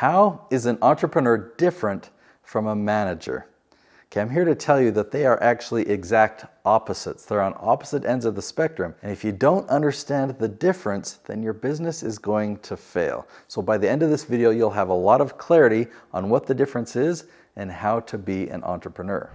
how is an entrepreneur different from a manager? Okay, I'm here to tell you that they are actually exact opposites. They're on opposite ends of the spectrum. And if you don't understand the difference, then your business is going to fail. So by the end of this video, you'll have a lot of clarity on what the difference is and how to be an entrepreneur.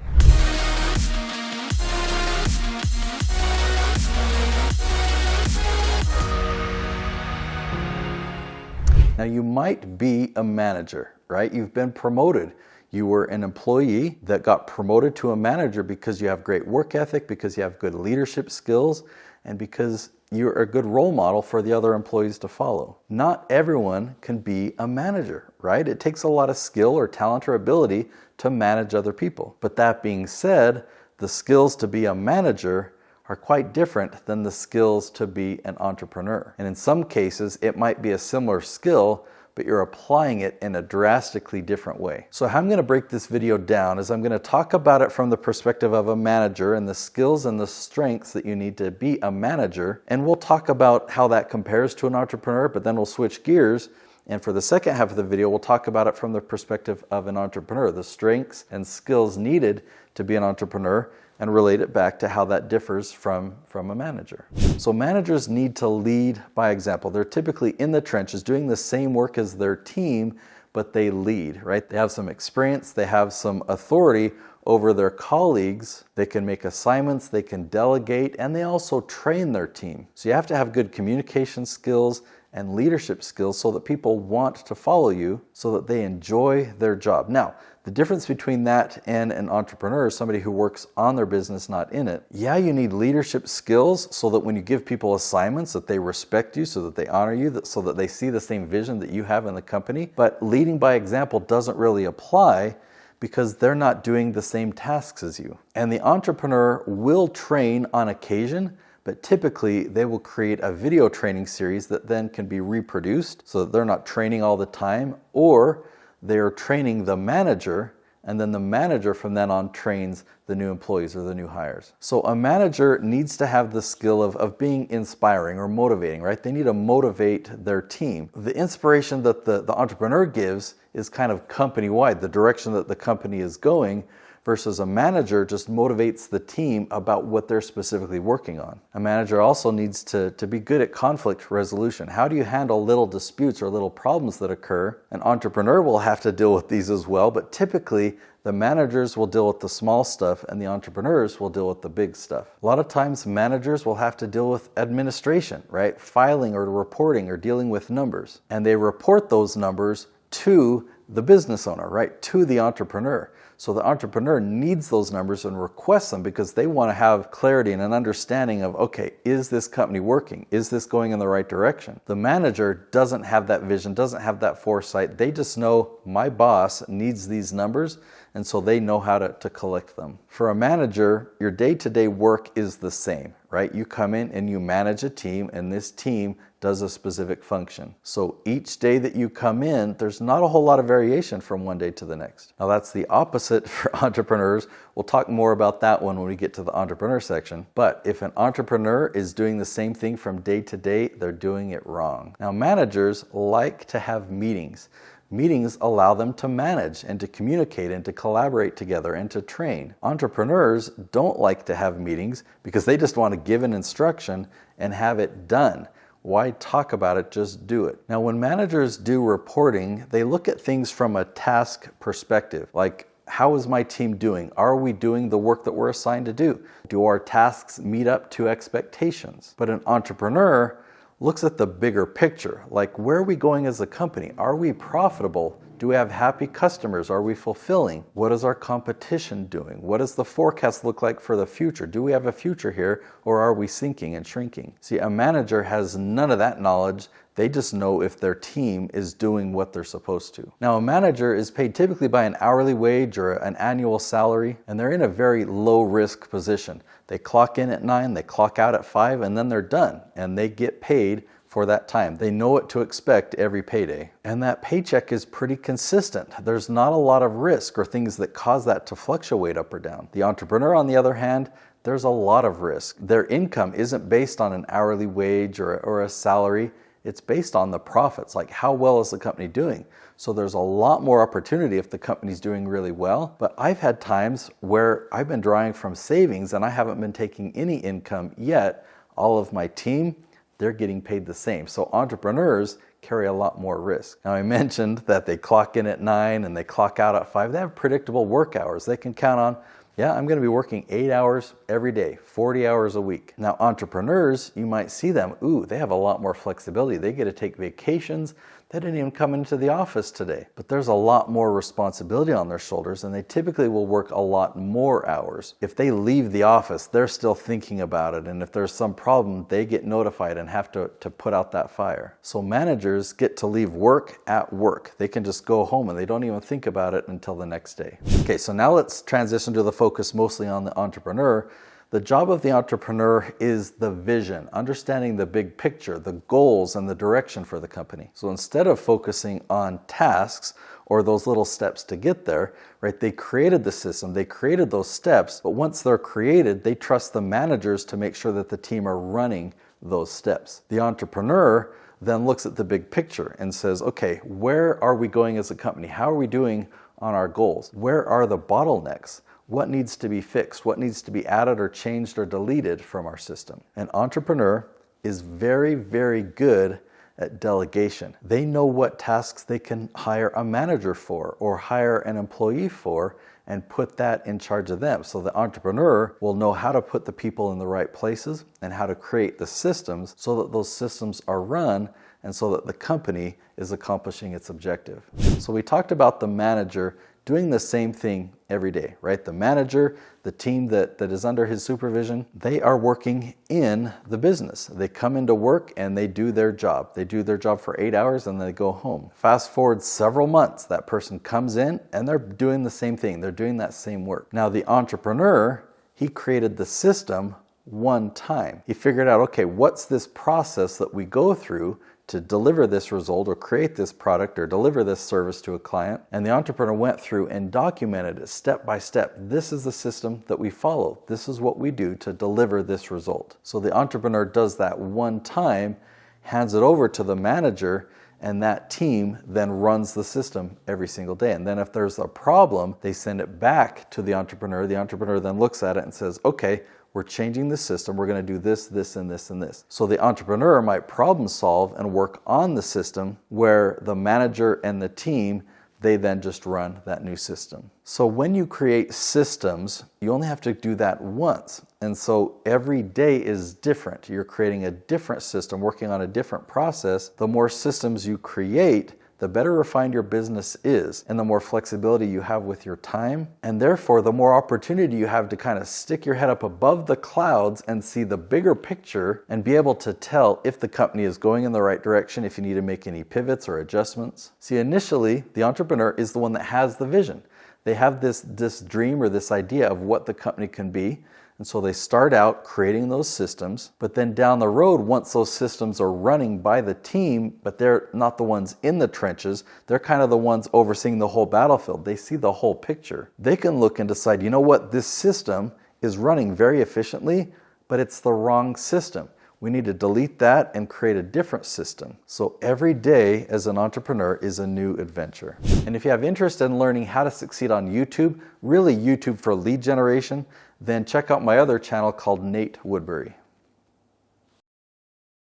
Now, you might be a manager, right? You've been promoted. You were an employee that got promoted to a manager because you have great work ethic, because you have good leadership skills, and because you're a good role model for the other employees to follow. Not everyone can be a manager, right? It takes a lot of skill or talent or ability to manage other people. But that being said, the skills to be a manager are quite different than the skills to be an entrepreneur. And in some cases, it might be a similar skill, but you're applying it in a drastically different way. So how I'm going to break this video down is I'm going to talk about it from the perspective of a manager and the skills and the strengths that you need to be a manager. And we'll talk about how that compares to an entrepreneur, but then we'll switch gears. And for the second half of the video, we'll talk about it from the perspective of an entrepreneur, the strengths and skills needed to be an entrepreneur, and relate it back to how that differs from a manager. So managers need to lead by example. They're typically in the trenches doing the same work as their team, but they lead, right? They have some experience, they have some authority over their colleagues, they can make assignments, they can delegate, and they also train their team. So you have to have good communication skills and leadership skills so that people want to follow you, so that they enjoy their job. Now, the difference between that and an entrepreneur is somebody who works on their business, not in it. Yeah, you need leadership skills so that when you give people assignments that they respect you, so that they honor you, so that they see the same vision that you have in the company. But leading by example doesn't really apply because they're not doing the same tasks as you. And the entrepreneur will train on occasion, but typically they will create a video training series that then can be reproduced so that they're not training all the time, or they are training the manager, and then the manager from then on trains the new employees or the new hires. So a manager needs to have the skill of being inspiring or motivating, right? They need to motivate their team. The inspiration that the entrepreneur gives is kind of company-wide, the direction that the company is going, versus a manager just motivates the team about what they're specifically working on. A manager also needs to be good at conflict resolution. How do you handle little disputes or little problems that occur? An entrepreneur will have to deal with these as well, but typically the managers will deal with the small stuff and the entrepreneurs will deal with the big stuff. A lot of times managers will have to deal with administration, right? Filing or reporting or dealing with numbers. And they report those numbers to the business owner, right? To the entrepreneur. So the entrepreneur needs those numbers and requests them because they want to have clarity and an understanding of, okay, is this company working? Is this going in the right direction? The manager doesn't have that vision, doesn't have that foresight. They just know my boss needs these numbers, and so they know how to collect them. For a manager, your day-to-day work is the same, right? You come in and you manage a team, and this team does a specific function. So each day that you come in, there's not a whole lot of variation from one day to the next. Now that's the opposite for entrepreneurs. We'll talk more about that one when we get to the entrepreneur section. But if an entrepreneur is doing the same thing from day to day, they're doing it wrong. Now managers like to have meetings. Meetings allow them to manage and to communicate and to collaborate together and to train. Entrepreneurs don't like to have meetings because they just want to give an instruction and have it done. Why talk about it? Just do it. Now, when managers do reporting, they look at things from a task perspective, like how is my team doing? Are we doing the work that we're assigned to do? Do our tasks meet up to expectations? But an entrepreneur looks at the bigger picture, like where are we going as a company? Are we profitable? Do we have happy customers? Are we fulfilling? What is our competition doing? What does the forecast look like for the future? Do we have a future here, or are we sinking and shrinking? See, a manager has none of that knowledge. They just know if their team is doing what they're supposed to. Now, a manager is paid typically by an hourly wage or an annual salary, and they're in a very low risk position. They clock in at 9, they clock out at 5, and then they're done, and they get paid for that time. They know what to expect every payday. And that paycheck is pretty consistent. There's not a lot of risk or things that cause that to fluctuate up or down. The entrepreneur, on the other hand, there's a lot of risk. Their income isn't based on an hourly wage or a salary. It's based on the profits, like how well is the company doing? So there's a lot more opportunity if the company's doing really well. But I've had times where I've been drawing from savings and I haven't been taking any income yet. All of my team, they're getting paid the same. So entrepreneurs carry a lot more risk. Now I mentioned that they clock in at 9 and they clock out at 5. They have predictable work hours. They can count on, yeah, I'm going to be working 8 hours every day, 40 hours a week. Now entrepreneurs, you might see them, ooh, they have a lot more flexibility. They get to take vacations. They didn't even come into the office today. But there's a lot more responsibility on their shoulders, and they typically will work a lot more hours. If they leave the office, they're still thinking about it, and if there's some problem, they get notified and have to put out that fire. So managers get to leave work at work. They can just go home and they don't even think about it until the next day. Okay, so now let's transition to the focus mostly on the entrepreneur. The job of the entrepreneur is the vision, understanding the big picture, the goals, and the direction for the company. So instead of focusing on tasks or those little steps to get there, right, they created the system, they created those steps, but once they're created, they trust the managers to make sure that the team are running those steps. The entrepreneur then looks at the big picture and says, okay, where are we going as a company? How are we doing on our goals? Where are the bottlenecks? What needs to be fixed? What needs to be added or changed or deleted from our system? An entrepreneur is very, very good at delegation. They know what tasks they can hire a manager for or hire an employee for and put that in charge of them. So the entrepreneur will know how to put the people in the right places and how to create the systems so that those systems are run and so that the company is accomplishing its objective. So we talked about the manager doing the same thing every day, right? The manager, the team that is under his supervision, they are working in the business. They come into work and they do their job. They do their job for 8 hours and they go home. Fast forward several months, that person comes in and they're doing the same thing. They're doing that same work. Now the entrepreneur, he created the system one time. He figured out, okay, what's this process that we go through to deliver this result or create this product or deliver this service to a client? And the entrepreneur went through and documented it step by step. This is the system that we follow. This is what we do to deliver this result. So the entrepreneur does that one time, hands it over to the manager, and that team then runs the system every single day. And then if there's a problem, they send it back to the entrepreneur. The entrepreneur then looks at it and says, okay, we're changing the system. We're going to do this, this, and this, and this. So the entrepreneur might problem solve and work on the system where the manager and the team, they then just run that new system. So when you create systems, you only have to do that once. And so every day is different. You're creating a different system, working on a different process. The more systems you create, the better refined your business is and the more flexibility you have with your time. And therefore, the more opportunity you have to kind of stick your head up above the clouds and see the bigger picture and be able to tell if the company is going in the right direction, if you need to make any pivots or adjustments. See, initially, the entrepreneur is the one that has the vision. They have this dream or this idea of what the company can be. And so they start out creating those systems, but then down the road, once those systems are running by the team, but they're not the ones in the trenches, they're kind of the ones overseeing the whole battlefield. They see the whole picture. They can look and decide, you know what, this system is running very efficiently, but it's the wrong system. We need to delete that and create a different system. So every day as an entrepreneur is a new adventure. And if you have interest in learning how to succeed on YouTube, really YouTube for lead generation, then check out my other channel called Nate Woodbury.